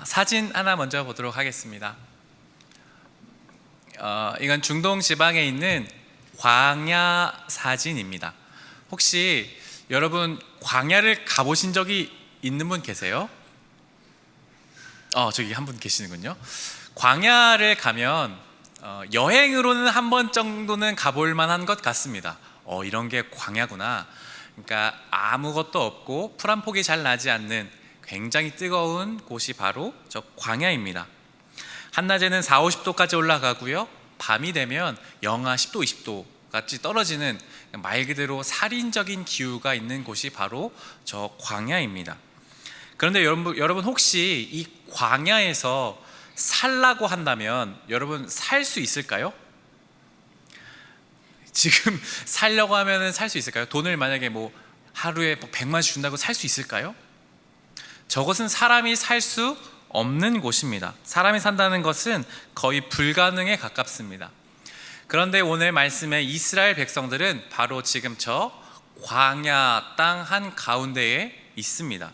사진 하나 먼저 보도록 하겠습니다. 이건 중동 지방에 있는 광야 사진입니다. 혹시 여러분 광야를 가보신 적이 있는 분 계세요? 저기 한 분 계시는군요. 광야를 가면 여행으로는 한 번 정도는 가볼 만한 것 같습니다. 이런 게 광야구나. 그러니까 아무것도 없고 풀 한 폭이 잘 나지 않는 굉장히 뜨거운 곳이 바로 저 광야입니다. 한낮에는 4, 50도까지 올라가고요, 밤이 되면 영하 10도, 20도까지 떨어지는 말 그대로 살인적인 기후가 있는 곳이 바로 저 광야입니다. 그런데 여러분 혹시 이 광야에서 살라고 한다면 여러분 살 수 있을까요? 지금 살려고 하면 살 수 있을까요? 돈을 만약에 하루에 100만원씩 준다고 살 수 있을까요? 저것은 사람이 살 수 없는 곳입니다. 사람이 산다는 것은 거의 불가능에 가깝습니다. 그런데 오늘 말씀에 이스라엘 백성들은 바로 지금 저 광야 땅 한가운데에 있습니다.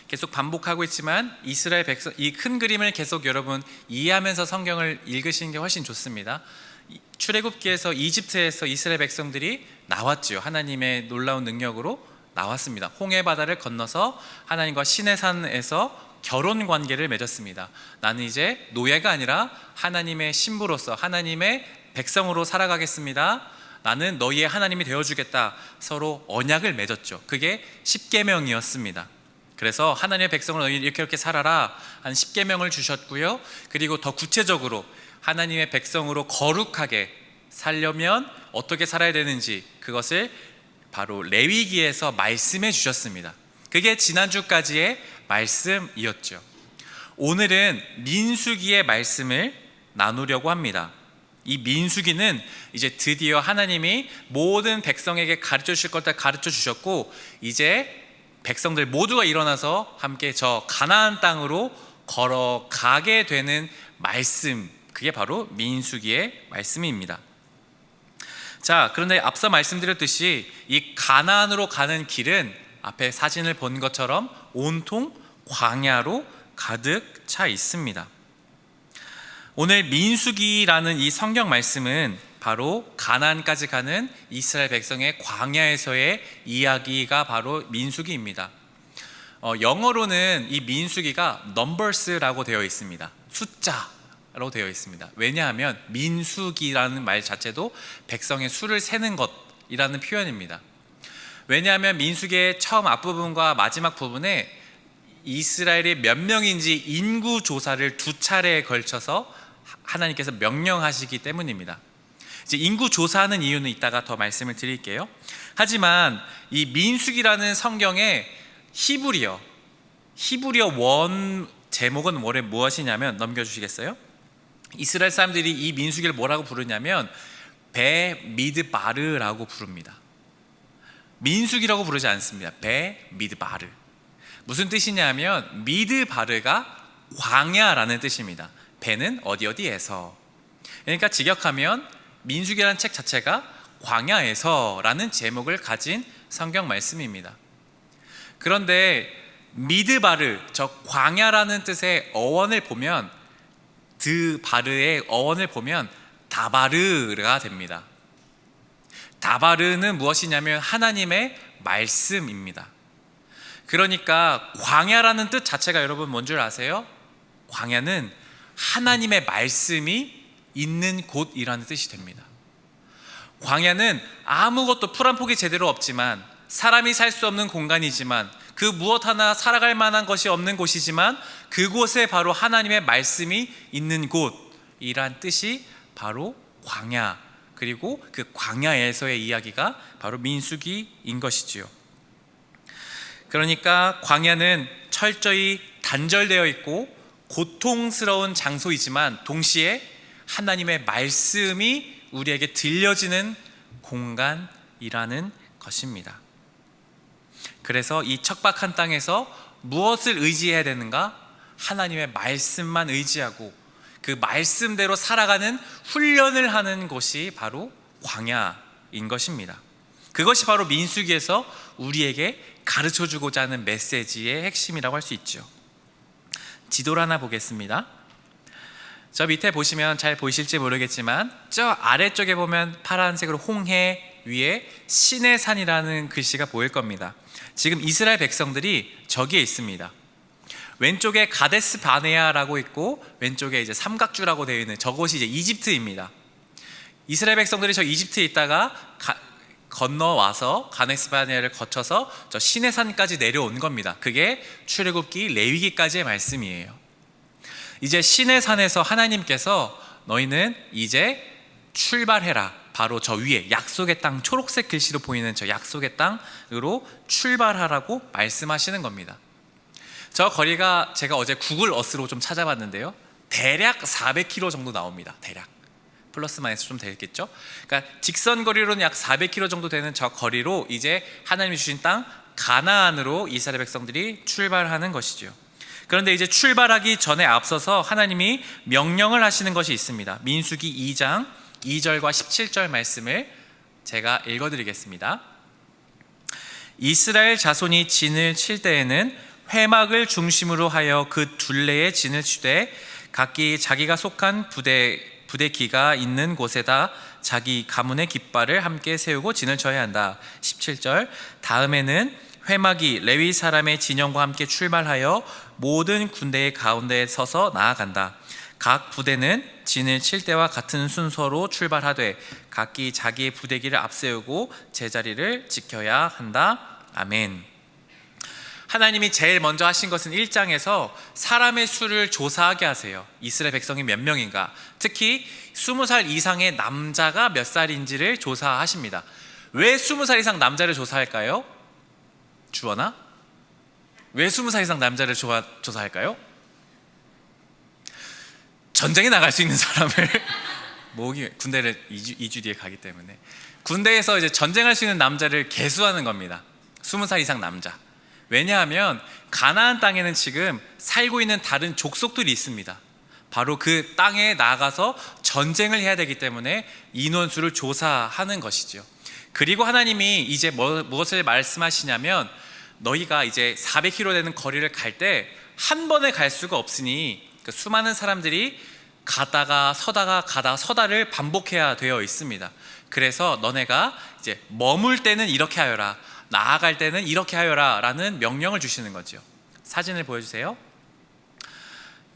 계속 반복하고 있지만 이스라엘 백성, 이 큰 그림을 계속 여러분 이해하면서 성경을 읽으시는 게 훨씬 좋습니다. 출애굽기에서 이집트에서 이스라엘 백성들이 나왔죠. 하나님의 놀라운 능력으로 나왔습니다. 홍해 바다를 건너서 하나님과 시내산에서 결혼 관계를 맺었습니다. 나는 이제 노예가 아니라 하나님의 신부로서 하나님의 백성으로 살아가겠습니다. 나는 너희의 하나님이 되어주겠다. 서로 언약을 맺었죠. 그게 십계명이었습니다. 그래서 하나님의 백성으로 너희 이렇게 살아라 한 십계명을 주셨고요. 그리고 더 구체적으로 하나님의 백성으로 거룩하게 살려면 어떻게 살아야 되는지 그것을 바로 레위기에서 말씀해 주셨습니다. 그게 지난주까지의 말씀이었죠. 오늘은 민수기의 말씀을 나누려고 합니다. 이 민수기는 이제 드디어 하나님이 모든 백성에게 가르쳐 주실 것 다 가르쳐 주셨고, 이제 백성들 모두가 일어나서 함께 저 가나안 땅으로 걸어가게 되는 말씀, 그게 바로 민수기의 말씀입니다. 자, 그런데 앞서 말씀드렸듯이 이 가나안으로 가는 길은 앞에 사진을 본 것처럼 온통 광야로 가득 차 있습니다. 오늘 민수기라는 이 성경 말씀은 바로 가나안까지 가는 이스라엘 백성의 광야에서의 이야기가 바로 민수기입니다. 영어로는 이 민수기가 numbers라고 되어 있습니다. 숫자로 되어 있습니다. 왜냐하면 민수기라는 말 자체도 백성의 수를 세는 것이라는 표현입니다. 왜냐하면 민수기의 처음 앞부분과 마지막 부분에 이스라엘이 몇 명인지 인구 조사를 2차례에 걸쳐서 하나님께서 명령하시기 때문입니다. 이제 인구 조사하는 이유는 이따가 더 말씀을 드릴게요. 하지만 이 민수기라는 성경의 히브리어 원 제목은 무엇이냐면, 넘겨주시겠어요? 이스라엘 사람들이 이 민수기를 뭐라고 부르냐면 베미드바르라고 부릅니다. 민수기라고 부르지 않습니다. 베미드바르. 무슨 뜻이냐면 미드바르가 광야라는 뜻입니다. 베는 어디에서. 그러니까 직역하면 민수기라는 책 자체가 광야에서라는 제목을 가진 성경 말씀입니다. 그런데 미드바르, 저 광야라는 뜻의 어원을 보면, 드바르의 어원을 보면 다바르가 됩니다. 다바르는 무엇이냐면 하나님의 말씀입니다. 그러니까 광야라는 뜻 자체가 여러분 뭔 줄 아세요? 광야는 하나님의 말씀이 있는 곳이라는 뜻이 됩니다. 광야는 아무것도 풀 한 폭이 제대로 없지만, 사람이 살 수 없는 공간이지만, 그 무엇 하나 살아갈 만한 것이 없는 곳이지만, 그곳에 바로 하나님의 말씀이 있는 곳이란 뜻이 바로 광야, 그리고 그 광야에서의 이야기가 바로 민수기인 것이지요. 그러니까 광야는 철저히 단절되어 있고 고통스러운 장소이지만 동시에 하나님의 말씀이 우리에게 들려지는 공간이라는 것입니다. 그래서 이 척박한 땅에서 무엇을 의지해야 되는가? 하나님의 말씀만 의지하고 그 말씀대로 살아가는 훈련을 하는 곳이 바로 광야인 것입니다. 그것이 바로 민수기에서 우리에게 가르쳐주고자 하는 메시지의 핵심이라고 할 수 있죠. 지도를 하나 보겠습니다. 저 밑에 보시면 잘 보이실지 모르겠지만 저 아래쪽에 보면 파란색으로 홍해, 위에 시내산이라는 글씨가 보일 겁니다. 지금 이스라엘 백성들이 저기에 있습니다. 왼쪽에 가데스 바네아라고 있고 왼쪽에 이제 삼각주라고 되어 있는 저곳이 이제 이집트입니다. 이스라엘 백성들이 저 이집트에 있다가 건너와서 가데스 바네아를 거쳐서 저 시내산까지 내려온 겁니다. 그게 출애굽기 레위기까지의 말씀이에요. 이제 시내산에서 하나님께서 너희는 이제 출발해라, 바로 저 위에 약속의 땅, 초록색 글씨로 보이는 저 약속의 땅으로 출발하라고 말씀하시는 겁니다. 저 거리가 제가 어제 구글 어스로 좀 찾아봤는데요, 대략 400km 정도 나옵니다. 대략 플러스 마이너스 좀 되겠죠. 그러니까 직선 거리로는 약 400km 정도 되는 저 거리로 이제 하나님이 주신 땅 가나안으로 이스라엘 백성들이 출발하는 것이죠. 그런데 이제 출발하기 전에 앞서서 하나님이 명령을 하시는 것이 있습니다. 민수기 2장 2절과 17절 말씀을 제가 읽어드리겠습니다. 이스라엘 자손이 진을 칠 때에는 회막을 중심으로 하여 그 둘레에 진을 치되 각기 자기가 속한 부대기가 있는 곳에다 자기 가문의 깃발을 함께 세우고 진을 쳐야 한다. 17절 다음에는 회막이 레위 사람의 진영과 함께 출발하여 모든 군대의 가운데에 서서 나아간다. 각 부대는 진을 칠 때와 같은 순서로 출발하되 각기 자기의 부대기를 앞세우고 제자리를 지켜야 한다. 아멘. 하나님이 제일 먼저 하신 것은 1장에서 사람의 수를 조사하게 하세요. 이스라엘 백성이 몇 명인가, 특히 20살 이상의 남자가 몇 살인지를 조사하십니다. 왜 20살 이상 남자를 조사할까요? 주원아? 왜 20살 이상 남자를 조사할까요? 전쟁에 나갈 수 있는 사람을 모으기, 군대를 2주 뒤에 가기 때문에 군대에서 이제 전쟁할 수 있는 남자를 계수하는 겁니다. 20살 이상 남자. 왜냐하면 가나안 땅에는 지금 살고 있는 다른 족속들이 있습니다. 바로 그 땅에 나가서 전쟁을 해야 되기 때문에 인원수를 조사하는 것이죠. 그리고 하나님이 이제 무엇을 말씀하시냐면 너희가 이제 400km 되는 거리를 갈 때 한 번에 갈 수가 없으니 그 수많은 사람들이 가다가 서다를 반복해야 되어 있습니다. 그래서 너네가 이제 머물 때는 이렇게 하여라, 나아갈 때는 이렇게 하여라 라는 명령을 주시는 거죠. 사진을 보여주세요.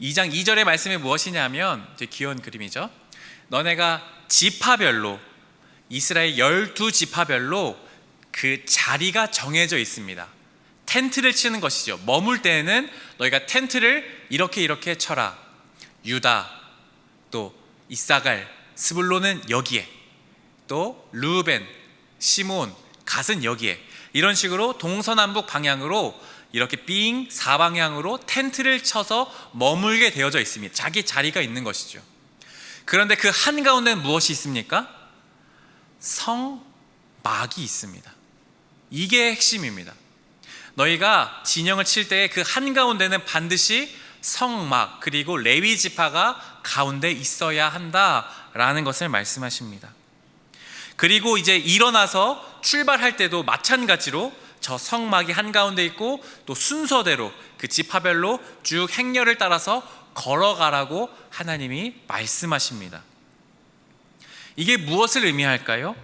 2장 2절의 말씀이 무엇이냐면 되게 귀여운 그림이죠. 너네가 지파별로, 이스라엘 12지파별로 그 자리가 정해져 있습니다. 텐트를 치는 것이죠. 머물 때에는 너희가 텐트를 이렇게 쳐라. 유다, 또 이사갈, 스불론은 여기에, 또 르우벤, 시몬, 갓은 여기에, 이런 식으로 동서남북 방향으로 이렇게 빙 사방향으로 텐트를 쳐서 머물게 되어져 있습니다. 자기 자리가 있는 것이죠. 그런데 그 한가운데는 무엇이 있습니까? 성막이 있습니다. 이게 핵심입니다. 너희가 진영을 칠 때 그 한가운데는 반드시 성막, 그리고 레위 지파가 가운데 있어야 한다라는 것을 말씀하십니다. 그리고 이제 일어나서 출발할 때도 마찬가지로 저 성막이 한가운데 있고 또 순서대로 그 지파별로 쭉 행렬을 따라서 걸어가라고 하나님이 말씀하십니다. 이게 무엇을 의미할까요?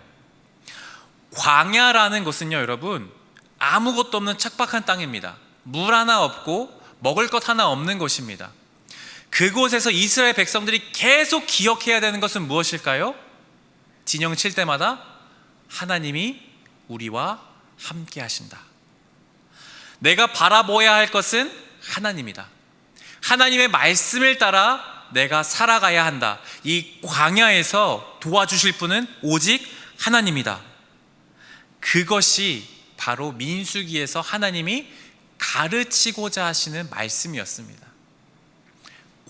광야라는 것은요, 여러분, 아무것도 없는 척박한 땅입니다. 물 하나 없고 먹을 것 하나 없는 곳입니다. 그곳에서 이스라엘 백성들이 계속 기억해야 되는 것은 무엇일까요? 진영 칠 때마다 하나님이 우리와 함께 하신다. 내가 바라보아야 할 것은 하나님이다. 하나님의 말씀을 따라 내가 살아가야 한다. 이 광야에서 도와주실 분은 오직 하나님이다. 그것이 바로 민수기에서 하나님이 가르치고자 하시는 말씀이었습니다.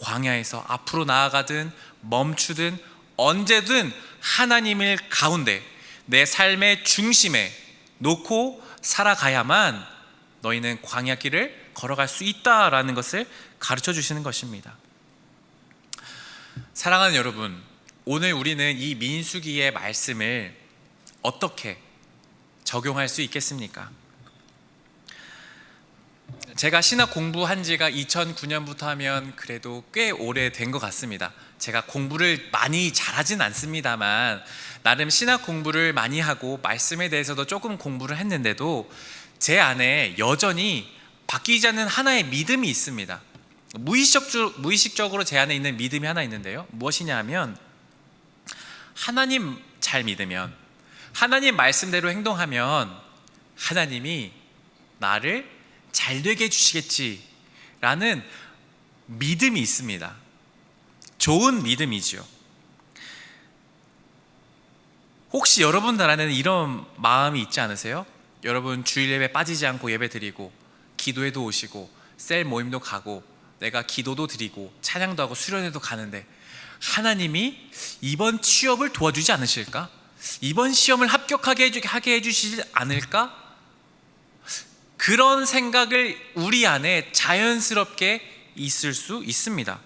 광야에서 앞으로 나아가든 멈추든 언제든 하나님을 가운데 내 삶의 중심에 놓고 살아가야만 너희는 광야길을 걸어갈 수 있다라는 것을 가르쳐 주시는 것입니다. 사랑하는 여러분, 오늘 우리는 이 민수기의 말씀을 어떻게 적용할 수 있겠습니까? 제가 신학 공부한 지가 2009년부터 하면 그래도 꽤 오래된 것 같습니다. 제가 공부를 많이 잘하진 않습니다만 나름 신학 공부를 많이 하고 말씀에 대해서도 조금 공부를 했는데도 제 안에 여전히 바뀌지 않는 하나의 믿음이 있습니다. 무의식적으로 제 안에 있는 믿음이 하나 있는데요, 무엇이냐 하면 하나님 잘 믿으면, 하나님 말씀대로 행동하면 하나님이 나를 잘 되게 해주시겠지라는 믿음이 있습니다. 좋은 믿음이지요. 혹시 여러분들 안에는 이런 마음이 있지 않으세요? 여러분 주일 예배 빠지지 않고 예배 드리고 기도회도 오시고 셀 모임도 가고 내가 기도도 드리고 찬양도 하고 수련회도 가는데 하나님이 이번 취업을 도와주지 않으실까? 이번 시험을 합격하게 하게 해주시지 않을까? 그런 생각을 우리 안에 자연스럽게 있을 수 있습니다.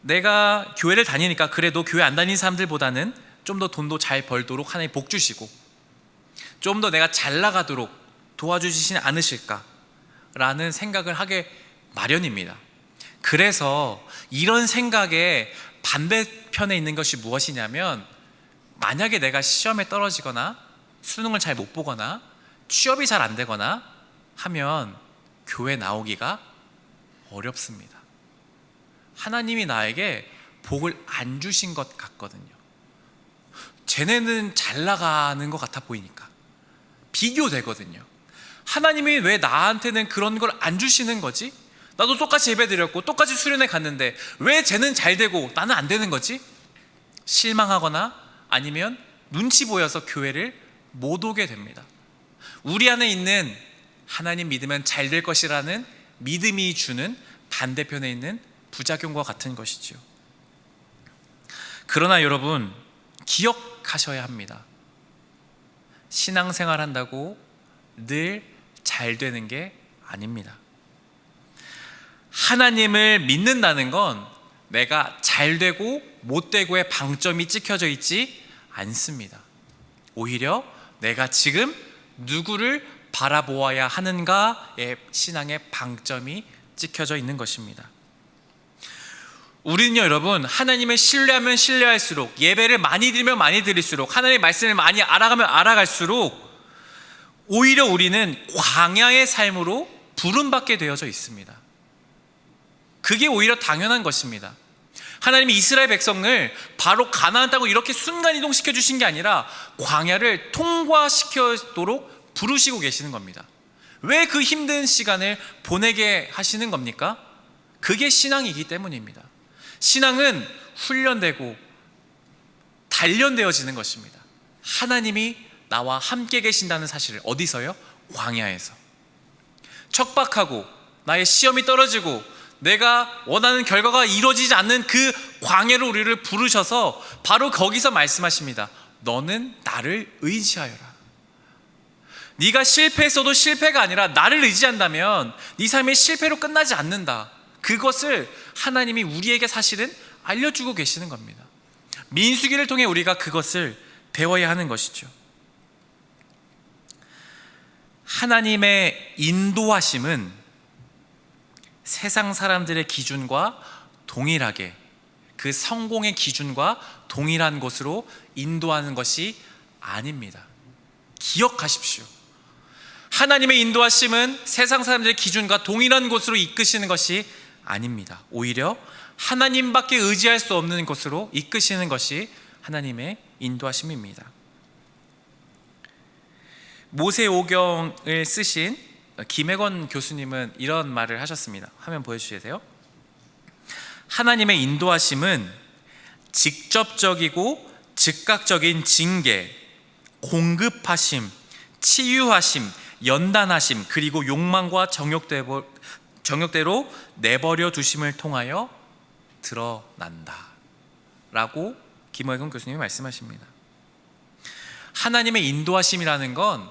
내가 교회를 다니니까 그래도 교회 안 다니는 사람들보다는 좀 더 돈도 잘 벌도록 하나님 복 주시고 좀 더 내가 잘 나가도록 도와주시지 않으실까 라는 생각을 하게 마련입니다. 그래서 이런 생각의 반대편에 있는 것이 무엇이냐면, 만약에 내가 시험에 떨어지거나 수능을 잘 못 보거나 취업이 잘 안 되거나 하면 교회 나오기가 어렵습니다. 하나님이 나에게 복을 안 주신 것 같거든요. 쟤네는 잘 나가는 것 같아 보이니까 비교되거든요. 하나님이 왜 나한테는 그런 걸 안 주시는 거지? 나도 똑같이 예배 드렸고 똑같이 수련회 갔는데 왜 쟤는 잘 되고 나는 안 되는 거지? 실망하거나 아니면 눈치 보여서 교회를 못 오게 됩니다. 우리 안에 있는 하나님 믿으면 잘 될 것이라는 믿음이 주는 반대편에 있는 부작용과 같은 것이죠. 그러나 여러분, 기억하셔야 합니다. 신앙생활 한다고 늘 잘 되는 게 아닙니다. 하나님을 믿는다는 건 내가 잘 되고 못 되고의 방점이 찍혀져 있지 않습니다. 오히려 내가 지금 누구를 바라보아야 하는가의 신앙의 방점이 찍혀져 있는 것입니다. 우리는요 여러분, 하나님을 신뢰하면 신뢰할수록, 예배를 많이 드리면 많이 드릴수록, 하나님의 말씀을 많이 알아가면 알아갈수록 오히려 우리는 광야의 삶으로 부름받게 되어져 있습니다. 그게 오히려 당연한 것입니다. 하나님이 이스라엘 백성을 바로 가나안 땅으로 이렇게 순간이동시켜 주신 게 아니라 광야를 통과시켜도록 부르시고 계시는 겁니다. 왜 그 힘든 시간을 보내게 하시는 겁니까? 그게 신앙이기 때문입니다. 신앙은 훈련되고 단련되어지는 것입니다. 하나님이 나와 함께 계신다는 사실을 어디서요? 광야에서. 척박하고 나의 시험이 떨어지고 내가 원하는 결과가 이루어지지 않는 그 광야로 우리를 부르셔서 바로 거기서 말씀하십니다. 너는 나를 의지하여라. 네가 실패했어도 실패가 아니라 나를 의지한다면 네 삶의 실패로 끝나지 않는다. 그것을 하나님이 우리에게 사실은 알려주고 계시는 겁니다. 민수기를 통해 우리가 그것을 배워야 하는 것이죠. 하나님의 인도하심은 세상 사람들의 기준과 동일하게, 그 성공의 기준과 동일한 곳으로 인도하는 것이 아닙니다. 기억하십시오. 하나님의 인도하심은 세상 사람들의 기준과 동일한 곳으로 이끄시는 것이 아닙니다. 오히려 하나님밖에 의지할 수 없는 곳으로 이끄시는 것이 하나님의 인도하심입니다. 모세오경을 쓰신 김혜건 교수님은 이런 말을 하셨습니다. 화면 보여주세요. 하나님의 인도하심은 직접적이고 즉각적인 징계, 공급하심, 치유하심, 연단하심, 그리고 욕망과 정욕대로 내버려 두심을 통하여 드러난다 라고 김혜건 교수님이 말씀하십니다. 하나님의 인도하심이라는 건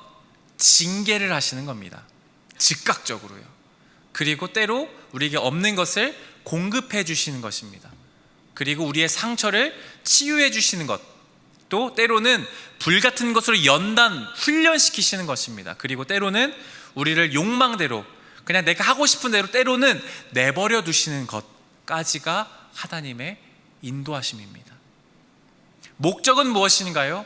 징계를 하시는 겁니다. 즉각적으로요. 그리고 때로 우리에게 없는 것을 공급해 주시는 것입니다. 그리고 우리의 상처를 치유해 주시는 것, 또 때로는 불같은 것으로 훈련시키시는 것입니다. 그리고 때로는 우리를 욕망대로 그냥 내가 하고 싶은 대로 때로는 내버려 두시는 것까지가 하나님의 인도하심입니다. 목적은 무엇인가요?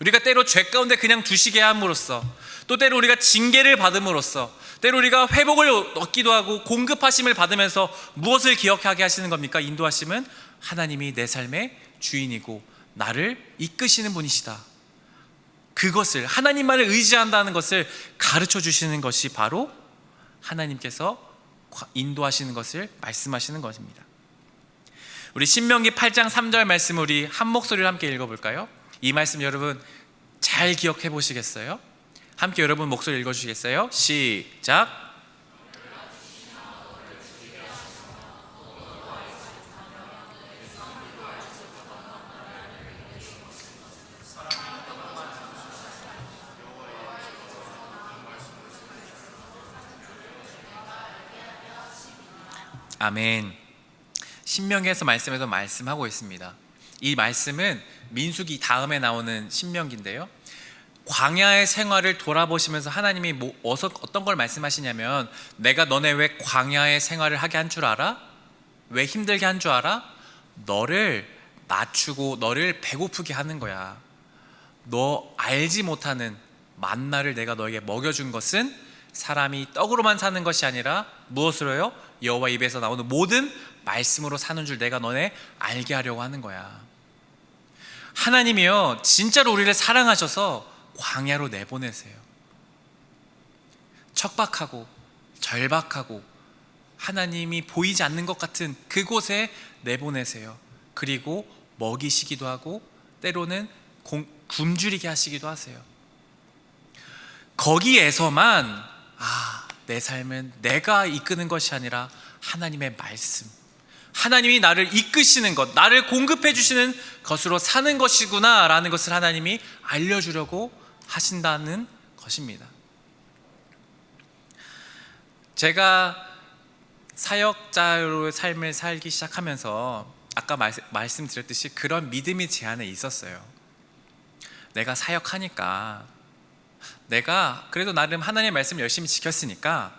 우리가 때로 죄 가운데 그냥 두시게 함으로써, 또 때로 우리가 징계를 받음으로써, 때로 우리가 회복을 얻기도 하고 공급하심을 받으면서 무엇을 기억하게 하시는 겁니까? 인도하심은 하나님이 내 삶의 주인이고 나를 이끄시는 분이시다, 그것을, 하나님만을 의지한다는 것을 가르쳐 주시는 것이 바로 하나님께서 인도하시는 것을 말씀하시는 것입니다. 우리 신명기 8장 3절 말씀 우리 한 목소리로 함께 읽어볼까요? 이 말씀 여러분 잘 기억해 보시겠어요? 함께 여러분 목소리 읽어주시겠어요? 시작. 아멘. 신명기에서 말씀에도 말씀하고 있습니다. 이 말씀은 민수기 다음에 나오는 신명기인데요, 광야의 생활을 돌아보시면서 하나님이 어떤 걸 말씀하시냐면, 내가 너네 왜 광야의 생활을 하게 한 줄 알아? 왜 힘들게 한 줄 알아? 너를 낮추고 너를 배고프게 하는 거야. 너 알지 못하는 만나를 내가 너에게 먹여준 것은 사람이 떡으로만 사는 것이 아니라 무엇으로요? 여호와 입에서 나오는 모든 말씀으로 사는 줄 내가 너네 알게 하려고 하는 거야. 하나님이요 진짜로 우리를 사랑하셔서 광야로 내보내세요. 척박하고 절박하고 하나님이 보이지 않는 것 같은 그곳에 내보내세요. 그리고 먹이시기도 하고 때로는 굶주리게 하시기도 하세요. 거기에서만 내 삶은 내가 이끄는 것이 아니라 하나님의 말씀, 하나님이 나를 이끄시는 것, 나를 공급해 주시는 것으로 사는 것이구나 라는 것을 하나님이 알려주려고 하신다는 것입니다. 제가 사역자로의 삶을 살기 시작하면서 아까 말씀드렸듯이 그런 믿음이 제 안에 있었어요. 내가 사역하니까, 내가 그래도 나름 하나님의 말씀을 열심히 지켰으니까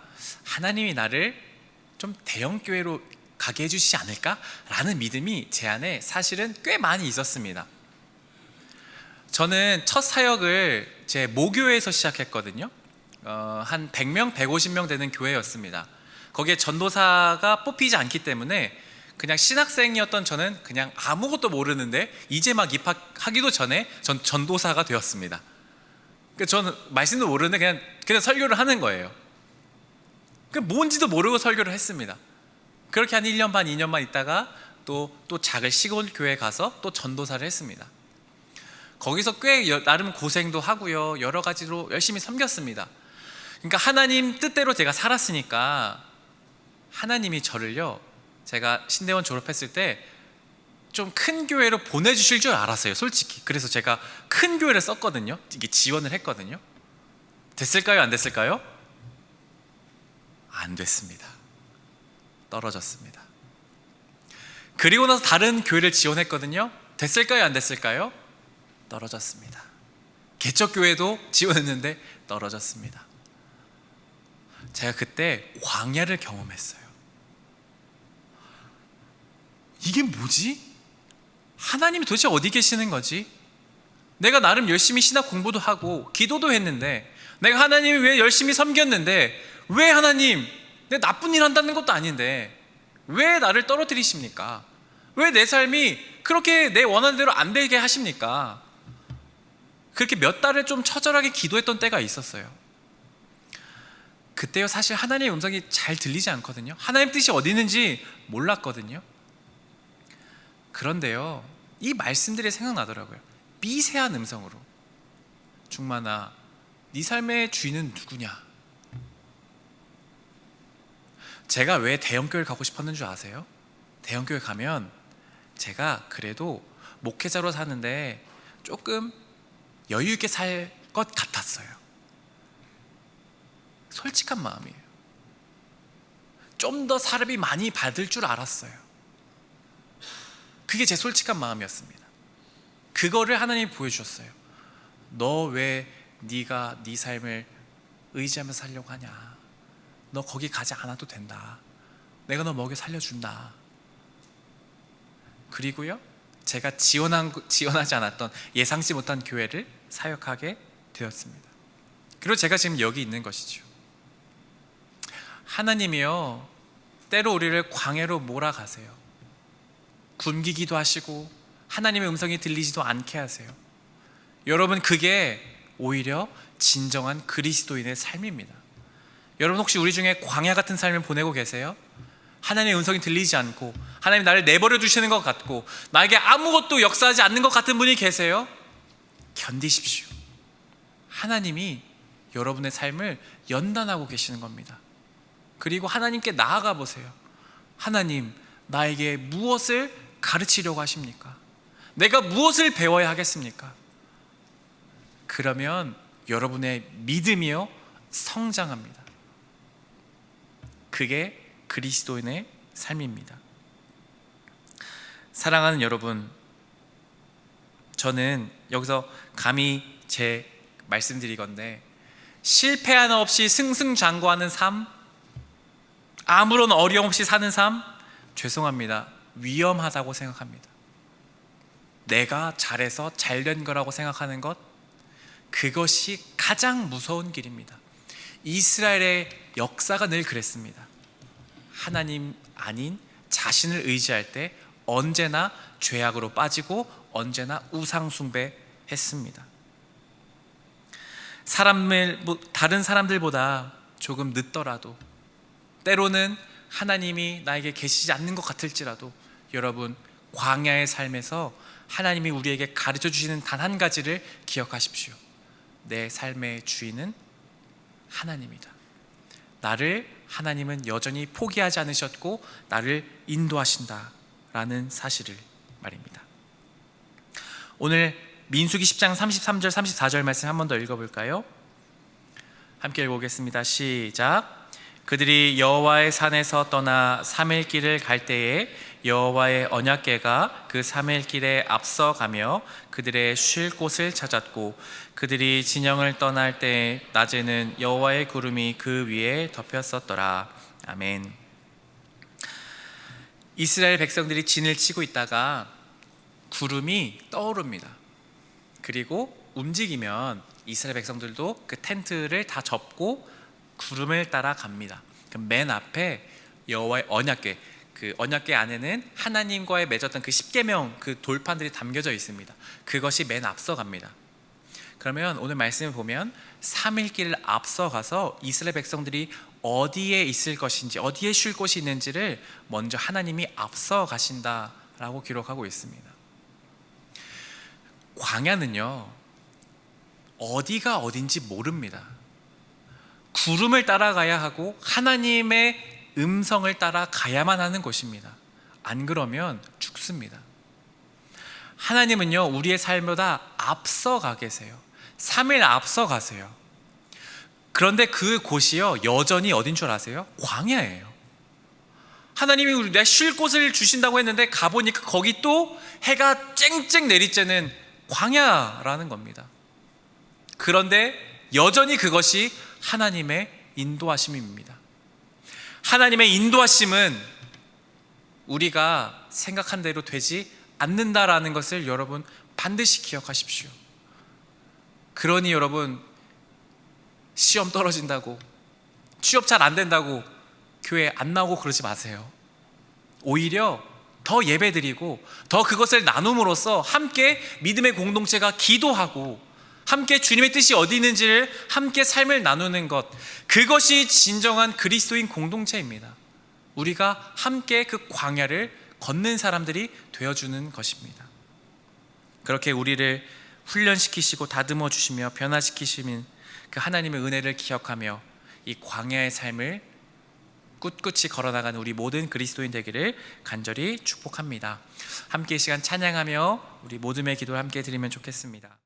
하나님이 나를 좀 대형교회로 가게 해주시지 않을까라는 믿음이 제 안에 사실은 꽤 많이 있었습니다. 저는 첫 사역을 제 모교회에서 시작했거든요. 한 100명, 150명 되는 교회였습니다. 거기에 전도사가 뽑히지 않기 때문에 그냥 신학생이었던 저는 그냥 아무것도 모르는데 이제 막 입학하기도 전에 전 전도사가 되었습니다. 그러니까 저는 말씀도 모르는데 그냥 설교를 하는 거예요. 뭔지도 모르고 설교를 했습니다. 그렇게 한 1년 반, 2년만 있다가 또 작은 시골 교회에 가서 또 전도사를 했습니다. 거기서 꽤 나름 고생도 하고요, 여러 가지로 열심히 섬겼습니다. 그러니까 하나님 뜻대로 제가 살았으니까 하나님이 저를요, 제가 신대원 졸업했을 때 좀 큰 교회로 보내주실 줄 알았어요, 솔직히. 그래서 제가 큰 교회를 썼거든요. 이게 지원을 했거든요. 됐을까요? 안 됐을까요? 안 됐습니다. 떨어졌습니다. 그리고 나서 다른 교회를 지원했거든요. 됐을까요? 안 됐을까요? 떨어졌습니다. 개척교회도 지원했는데 떨어졌습니다. 제가 그때 광야를 경험했어요. 이게 뭐지? 하나님이 도대체 어디 계시는 거지? 내가 나름 열심히 신학 공부도 하고 기도도 했는데, 내가 하나님이 왜 열심히 섬겼는데, 왜 하나님 내가 나쁜 일 한다는 것도 아닌데 왜 나를 떨어뜨리십니까? 왜 내 삶이 그렇게 내 원하는 대로 안 되게 하십니까? 그렇게 몇 달을 좀 처절하게 기도했던 때가 있었어요. 그때요 사실 하나님의 음성이 잘 들리지 않거든요. 하나님 뜻이 어디 있는지 몰랐거든요. 그런데요, 이 말씀들이 생각나더라고요. 미세한 음성으로, 중만아 네 삶의 주인은 누구냐? 제가 왜 대형교회를 가고 싶었는 줄 아세요? 대형교회 가면 제가 그래도 목회자로 사는데 조금 여유 있게 살 것 같았어요. 솔직한 마음이에요. 좀 더 사람이 많이 받을 줄 알았어요. 그게 제 솔직한 마음이었습니다. 그거를 하나님이 보여주셨어요. 너 왜 네가 네 삶을 의지하면서 살려고 하냐? 너 거기 가지 않아도 된다. 내가 너 먹여 살려준다. 그리고요, 제가 지원하지 않았던 예상치 못한 교회를 사역하게 되었습니다. 그리고 제가 지금 여기 있는 것이죠. 하나님이요, 때로 우리를 광야로 몰아가세요. 굶기기도 하시고 하나님의 음성이 들리지도 않게 하세요. 여러분, 그게 오히려 진정한 그리스도인의 삶입니다. 여러분, 혹시 우리 중에 광야 같은 삶을 보내고 계세요? 하나님의 음성이 들리지 않고 하나님 나를 내버려 두시는 것 같고 나에게 아무것도 역사하지 않는 것 같은 분이 계세요? 견디십시오. 하나님이 여러분의 삶을 연단하고 계시는 겁니다. 그리고 하나님께 나아가 보세요. 하나님, 나에게 무엇을 가르치려고 하십니까? 내가 무엇을 배워야 하겠습니까? 그러면 여러분의 믿음이요, 성장합니다. 그게 그리스도인의 삶입니다. 사랑하는 여러분, 저는 여기서 감히 제 말씀드리건대 실패 하나 없이 승승장구하는 삶, 아무런 어려움 없이 사는 삶, 죄송합니다, 위험하다고 생각합니다. 내가 잘해서 잘된 거라고 생각하는 것, 그것이 가장 무서운 길입니다. 이스라엘의 역사가 늘 그랬습니다. 하나님 아닌 자신을 의지할 때 언제나 죄악으로 빠지고 언제나 우상 숭배했습니다. 다른 사람들보다 조금 늦더라도, 때로는 하나님이 나에게 계시지 않는 것 같을지라도, 여러분, 광야의 삶에서 하나님이 우리에게 가르쳐 주시는 단 한 가지를 기억하십시오. 내 삶의 주인은 하나님이다. 나를 하나님은 여전히 포기하지 않으셨고 나를 인도하신다라는 사실을 말입니다. 오늘 민수기 10장 33절 34절 말씀 한 번 더 읽어볼까요? 함께 읽어보겠습니다. 시작. 그들이 여호와의 산에서 떠나 3일 길을 갈 때에 여호와의 언약궤가 그 3일 길에 앞서가며 그들의 쉴 곳을 찾았고, 그들이 진영을 떠날 때 낮에는 여호와의 구름이 그 위에 덮였었더라. 아멘. 이스라엘 백성들이 진을 치고 있다가 구름이 떠오릅니다. 그리고 움직이면 이스라엘 백성들도 그 텐트를 다 접고 구름을 따라 갑니다. 그럼 맨 앞에 여호와의 언약궤, 그 언약궤 안에는 하나님과의 맺었던 그 십계명 그 돌판들이 담겨져 있습니다. 그것이 맨 앞서 갑니다. 그러면 오늘 말씀을 보면 3일 길을 앞서가서 이스라엘 백성들이 어디에 있을 것인지, 어디에 쉴 곳이 있는지를 먼저 하나님이 앞서 가신다라고 기록하고 있습니다. 광야는요, 어디가 어딘지 모릅니다. 구름을 따라가야 하고 하나님의 음성을 따라가야만 하는 곳입니다. 안 그러면 죽습니다. 하나님은요, 우리의 삶보다 앞서가 계세요. 3일 앞서 가세요. 그런데 그 곳이요, 여전히 어딘 줄 아세요? 광야예요. 하나님이 우리가 쉴 곳을 주신다고 했는데 가보니까 거기 또 해가 쨍쨍 내리쬐는 광야라는 겁니다. 그런데 여전히 그것이 하나님의 인도하심입니다. 하나님의 인도하심은 우리가 생각한 대로 되지 않는다라는 것을 여러분 반드시 기억하십시오. 그러니 여러분, 시험 떨어진다고, 취업 잘 안 된다고 교회 안 나오고 그러지 마세요. 오히려 더 예배드리고 더 그것을 나눔으로써 함께 믿음의 공동체가 기도하고 함께 주님의 뜻이 어디 있는지를 함께 삶을 나누는 것, 그것이 진정한 그리스도인 공동체입니다. 우리가 함께 그 광야를 걷는 사람들이 되어주는 것입니다. 그렇게 우리를 훈련시키시고 다듬어 주시며 변화시키시는 그 하나님의 은혜를 기억하며 이 광야의 삶을 꿋꿋이 걸어나가는 우리 모든 그리스도인 되기를 간절히 축복합니다. 함께 이 시간 찬양하며 우리 모둠의 기도를 함께 드리면 좋겠습니다.